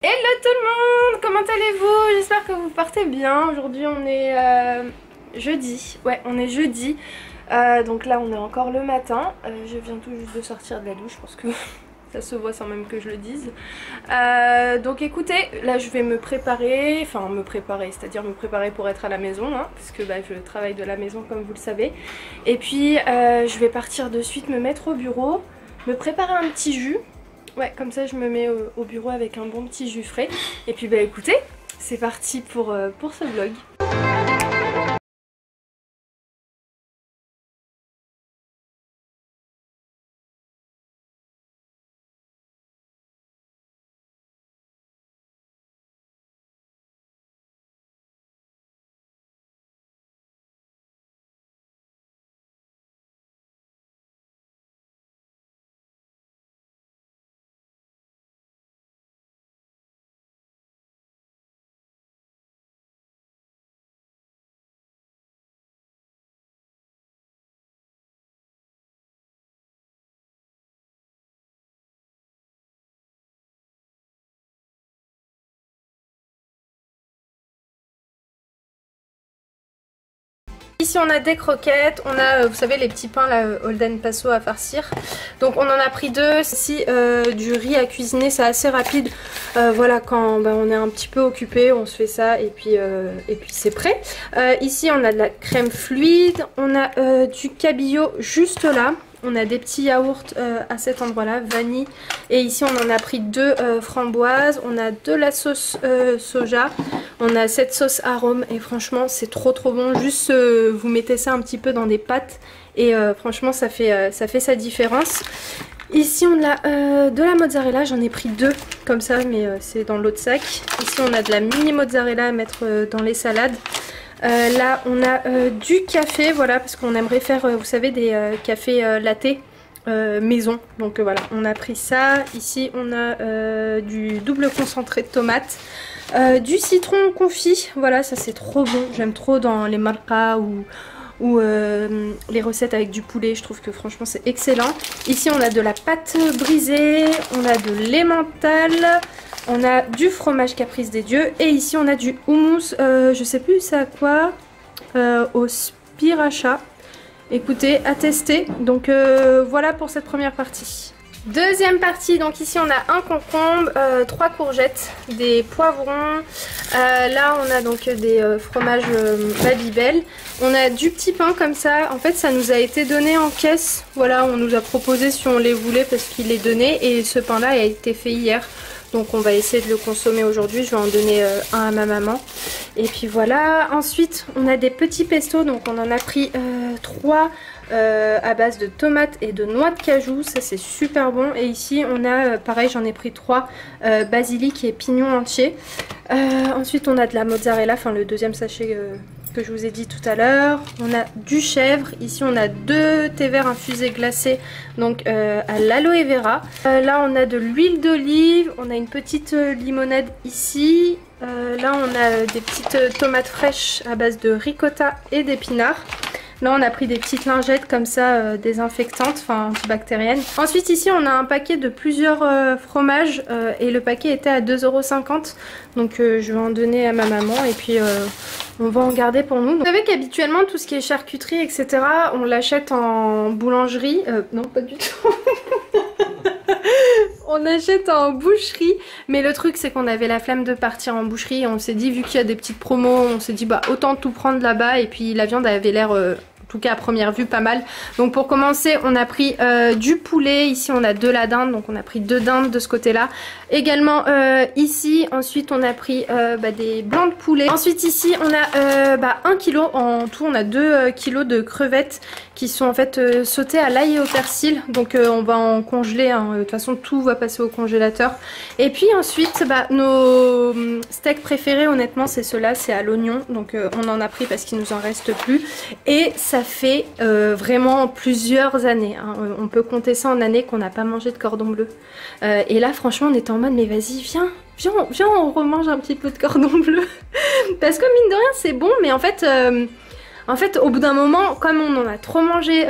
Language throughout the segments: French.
Hello tout le monde, comment allez-vous? J'espère que vous partez bien. Aujourd'hui on est jeudi, ouais on est jeudi, donc là on est encore le matin. Je viens tout juste de sortir de la douche, je pense que ça se voit sans même que je le dise. Donc écoutez, là je vais me préparer, c'est-à-dire me préparer pour être à la maison, hein, parce que je travaille de la maison comme vous le savez. Et puis je vais partir de suite me mettre au bureau, me préparer un petit jus. Ouais, comme ça je me mets au bureau avec un bon petit jus frais. Et puis écoutez, c'est parti pour ce vlog. Ici on a des croquettes, on a vous savez les petits pains là, Holden Paso à farcir. Donc on en a pris deux. Ici du riz à cuisiner, c'est assez rapide. Voilà, quand on est un petit peu occupé, on se fait ça et puis c'est prêt. Ici on a de la crème fluide, on a du cabillaud juste là. On a des petits yaourts à cet endroit là, vanille. Et ici on en a pris deux framboises. On a de la sauce soja. On a cette sauce arôme. Et franchement c'est trop bon. Juste vous mettez ça un petit peu dans des pâtes. Et franchement ça fait sa différence. Ici on a de la mozzarella. J'en ai pris deux comme ça, mais c'est dans l'autre sac. Ici on a de la mini mozzarella à mettre dans les salades. Là on a du café, voilà, parce qu'on aimerait faire vous savez des cafés latte maison, donc voilà, on a pris ça. Ici on a du double concentré de tomate, du citron confit, voilà, ça c'est trop bon, j'aime trop dans les marqa ou les recettes avec du poulet, je trouve que franchement c'est excellent. Ici on a de la pâte brisée, on a de l'emmental, on a du fromage caprice des dieux et ici on a du houmous, je sais plus c'est à quoi, au spiracha. Écoutez, à tester. Donc voilà pour cette première partie. Deuxième partie, donc ici on a un concombre, 3 courgettes, des poivrons, là on a donc des fromages Babybel, on a du petit pain comme ça, en fait ça nous a été donné en caisse, voilà, on nous a proposé si on les voulait parce qu'il est donné et ce pain là a été fait hier. Donc on va essayer de le consommer aujourd'hui, je vais en donner un à ma maman. Et puis voilà, ensuite on a des petits pestos, donc on en a pris 3 à base de tomates et de noix de cajou, ça c'est super bon. Et ici on a, pareil j'en ai pris 3, basilic et pignon entier. Ensuite on a de la mozzarella, enfin le deuxième sachet que je vous ai dit tout à l'heure. On a du chèvre, ici on a 2 thés verts infusés glacés, donc à l'aloe vera. Là on a de l'huile d'olive, on a une petite limonade ici. Là on a des petites tomates fraîches à base de ricotta et d'épinards. Là on a pris des petites lingettes comme ça désinfectantes, enfin antibactériennes. Ensuite ici on a un paquet de plusieurs fromages et le paquet était à 2,50 €. Donc je vais en donner à ma maman et puis on va en garder pour nous. Donc, vous savez qu'habituellement tout ce qui est charcuterie etc. on l'achète en boulangerie. Non pas du tout. On achète en boucherie, mais le truc c'est qu'on avait la flemme de partir en boucherie et on s'est dit vu qu'il y a des petites promos, on s'est dit bah autant tout prendre là-bas et puis la viande avait l'air en tout cas à première vue pas mal. Donc pour commencer on a pris du poulet, ici on a de la dinde, donc on a pris 2 dindes de ce côté là. Également ici, ensuite on a pris des blancs de poulet. Ensuite ici on a 1 kg, en tout on a 2 kilos de crevettes qui sont en fait sautées à l'ail et au persil. Donc on va en congeler, hein. De toute façon tout va passer au congélateur. Et puis ensuite nos steaks préférés honnêtement c'est ceux-là, c'est à l'oignon. Donc on en a pris parce qu'il nous en reste plus. Et ça fait vraiment plusieurs années, hein. On peut compter ça en années qu'on n'a pas mangé de cordon bleu. Et là franchement on était en mode mais vas-y viens on remange un petit peu de cordon bleu. Parce que mine de rien c'est bon, mais en fait En fait, au bout d'un moment, comme on en a trop mangé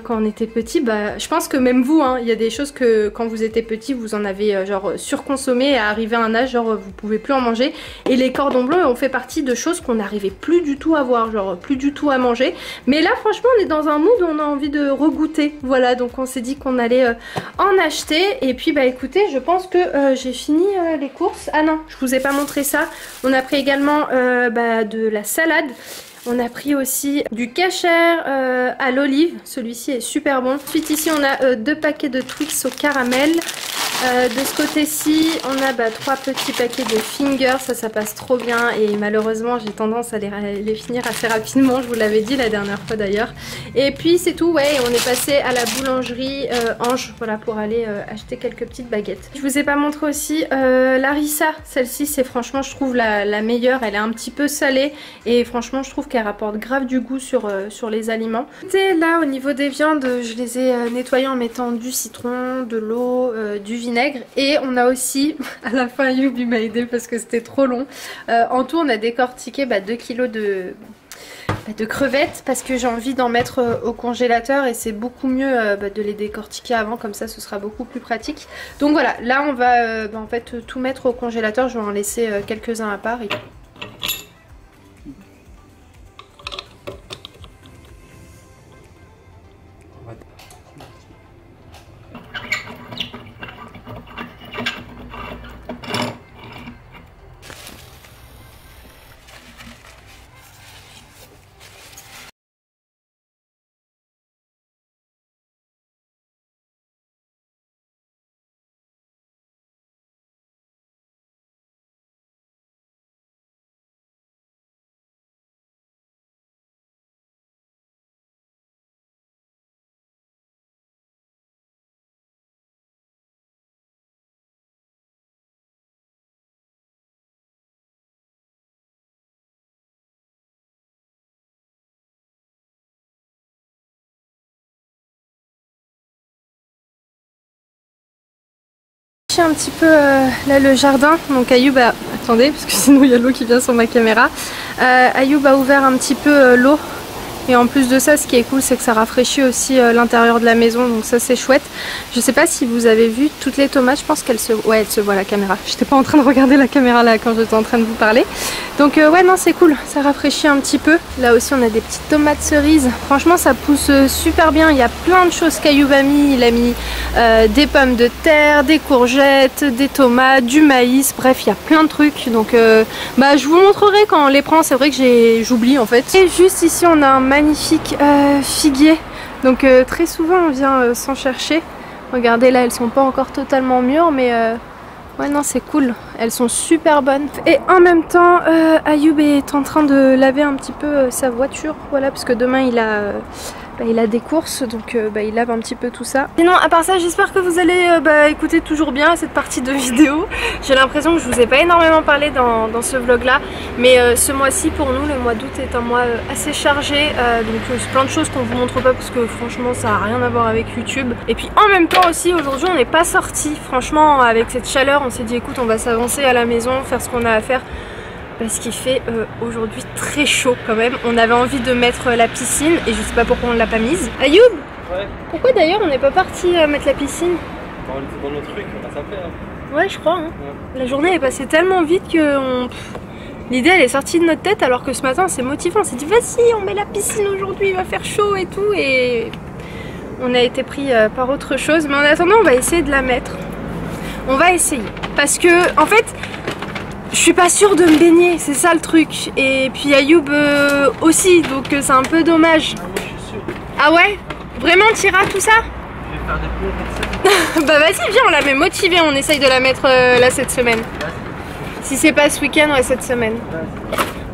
quand on était petit, bah, je pense que même vous, hein, il y a des choses que quand vous étiez petit, vous en avez genre surconsommé et arrivé à un âge, genre vous pouvez plus en manger. Et les cordons bleus ont fait partie de choses qu'on n'arrivait plus du tout à voir, genre plus du tout à manger. Mais là, franchement, on est dans un mood où on a envie de regoûter. Voilà, donc on s'est dit qu'on allait en acheter. Et puis, bah écoutez, je pense que j'ai fini les courses. Ah non, je vous ai pas montré ça. On a pris également de la salade. On a pris aussi du Kasher à l'olive. Celui-ci est super bon. Ensuite ici on a 2 paquets de Twix au caramel. De ce côté-ci on a 3 petits paquets de Fingers. Ça passe trop bien et malheureusement j'ai tendance à les finir assez rapidement. Je vous l'avais dit la dernière fois d'ailleurs. Et puis c'est tout, ouais, on est passé à la boulangerie Ange, voilà, pour aller acheter quelques petites baguettes. Je vous ai pas montré aussi l'harissa. Celle-ci c'est franchement je trouve la meilleure. Elle est un petit peu salée et franchement je trouve qu'elle rapporte grave du goût sur les aliments. Et là au niveau des viandes je les ai nettoyées en mettant du citron, de l'eau, du vinaigre et on a aussi, à la fin Youb m'a aidé parce que c'était trop long, en tout on a décortiqué 2 kilos de crevettes parce que j'ai envie d'en mettre au congélateur et c'est beaucoup mieux de les décortiquer avant, comme ça ce sera beaucoup plus pratique. Donc voilà, là on va en fait tout mettre au congélateur, je vais en laisser quelques-uns à part. Un petit peu là le jardin, donc Ayoub a... attendez parce que sinon il y a l'eau qui vient sur ma caméra. Ayoub a ouvert un petit peu l'eau et en plus de ça ce qui est cool c'est que ça rafraîchit aussi l'intérieur de la maison, donc ça c'est chouette. Je sais pas si vous avez vu toutes les tomates, je pense qu'elles se... ouais, elle se voit la caméra, j'étais pas en train de regarder la caméra là quand j'étais en train de vous parler. Donc ouais non c'est cool, ça rafraîchit un petit peu. Là aussi on a des petites tomates cerises, franchement ça pousse super bien, il y a plein de choses qu'Ayoub a mis, il a mis des pommes de terre, des courgettes, des tomates, du maïs, bref il y a plein de trucs. Donc je vous montrerai quand on les prend, c'est vrai que j'oublie en fait. Et juste ici on a un magnifique figuier, donc très souvent on vient s'en chercher. Regardez là elles sont pas encore totalement mûres mais ouais non c'est cool, elles sont super bonnes. Et en même temps Ayoub est en train de laver un petit peu sa voiture, voilà, parce que demain il a des courses, donc il lave un petit peu tout ça. Sinon à part ça j'espère que vous allez écouter toujours bien cette partie de vidéo. J'ai l'impression que je vous ai pas énormément parlé dans ce vlog là, mais ce mois-ci pour nous, le mois d'août est un mois assez chargé, donc plein de choses qu'on vous montre pas parce que franchement ça a rien à voir avec YouTube. Et puis en même temps aussi aujourd'hui on n'est pas sorti, franchement avec cette chaleur on s'est dit écoute on va s'avancer à la maison, faire ce qu'on a à faire. Parce qu'il fait aujourd'hui très chaud quand même. On avait envie de mettre la piscine et je sais pas pourquoi on l'a pas mise. Ayoub, ouais. Pourquoi d'ailleurs on n'est pas parti mettre la piscine? On était dans notre truc, on va s'appeler. Hein. Ouais je crois. Hein. Ouais. La journée est passée tellement vite que l'idée elle est sortie de notre tête alors que ce matin c'est motivant. On s'est dit vas-y on met la piscine aujourd'hui, il va faire chaud et tout. Et on a été pris par autre chose. Mais en attendant on va essayer de la mettre. On va essayer. Parce que en fait... je suis pas sûre de me baigner, c'est ça le truc. Et puis Ayoub aussi, donc c'est un peu dommage. Ah ouais? Vraiment t'iras tout ça? Je vais faire des plombs comme ça. Bah vas-y viens, on la met motivée, on essaye de la mettre là cette semaine. Si c'est pas ce week-end, ouais cette semaine.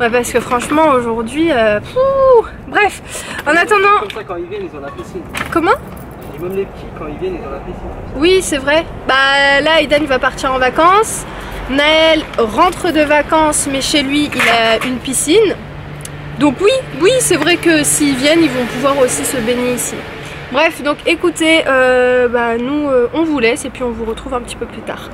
Ouais parce que franchement aujourd'hui, bref, en attendant... Comme ça quand ils viennent ils ont la piscine. Comment? Et même les petits quand ils viennent ils ont la piscine. Oui c'est vrai, bah là Aidan va partir en vacances. Naël rentre de vacances mais chez lui il a une piscine. Donc oui c'est vrai que s'ils viennent ils vont pouvoir aussi se baigner ici. Bref donc écoutez, nous on vous laisse et puis on vous retrouve un petit peu plus tard.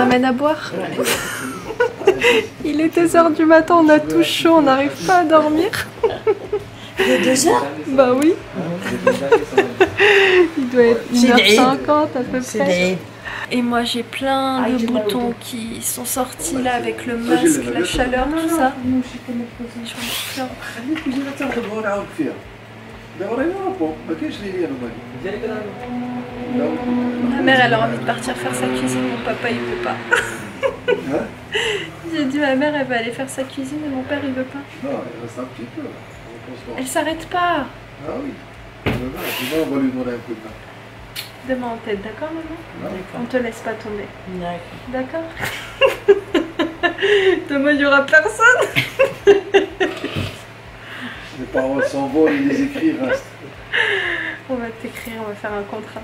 ramène à boire. Il est 2h du matin, on a tout chaud, on n'arrive pas à dormir. Il est 2h? Bah oui. Il doit être 1h50 à peu près. Et moi j'ai plein de boutons qui sont sortis là avec le masque, la chaleur, tout ça. J'en ai plein. Ma mère elle a envie de partir faire sa cuisine, mon papa il veut pas. J'ai dit ma mère elle va aller faire sa cuisine et mon père il veut pas. Non, il reste un petit peu. Elle s'arrête pas. Ah oui. Demain, on va lui demander un coup de main. Demain en tête, d'accord maman? On te laisse pas tomber. D'accord. Demain il y aura personne. Les paroles s'envolent et les écrits restent. On va t'écrire, on va faire un contrat.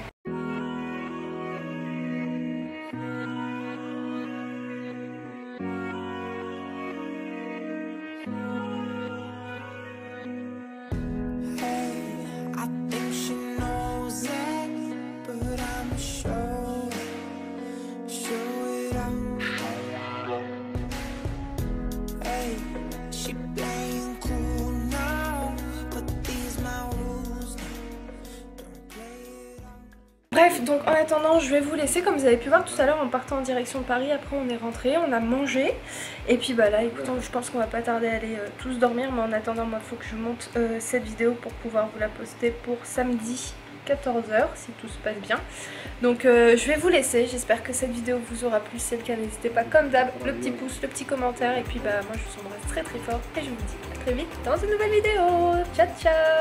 Bref, donc en attendant, je vais vous laisser. Comme vous avez pu voir tout à l'heure, on partait en direction de Paris. Après, on est rentré, on a mangé. Et puis bah là, écoutez, je pense qu'on va pas tarder à aller tous dormir. Mais en attendant, moi, il faut que je monte cette vidéo pour pouvoir vous la poster pour samedi 14h, si tout se passe bien. Donc je vais vous laisser. J'espère que cette vidéo vous aura plu. Si c'est le cas, n'hésitez pas, comme d'hab, le petit pouce, le petit commentaire. Et puis bah moi, je vous embrasse très très fort. Et je vous dis à très vite dans une nouvelle vidéo. Ciao, ciao!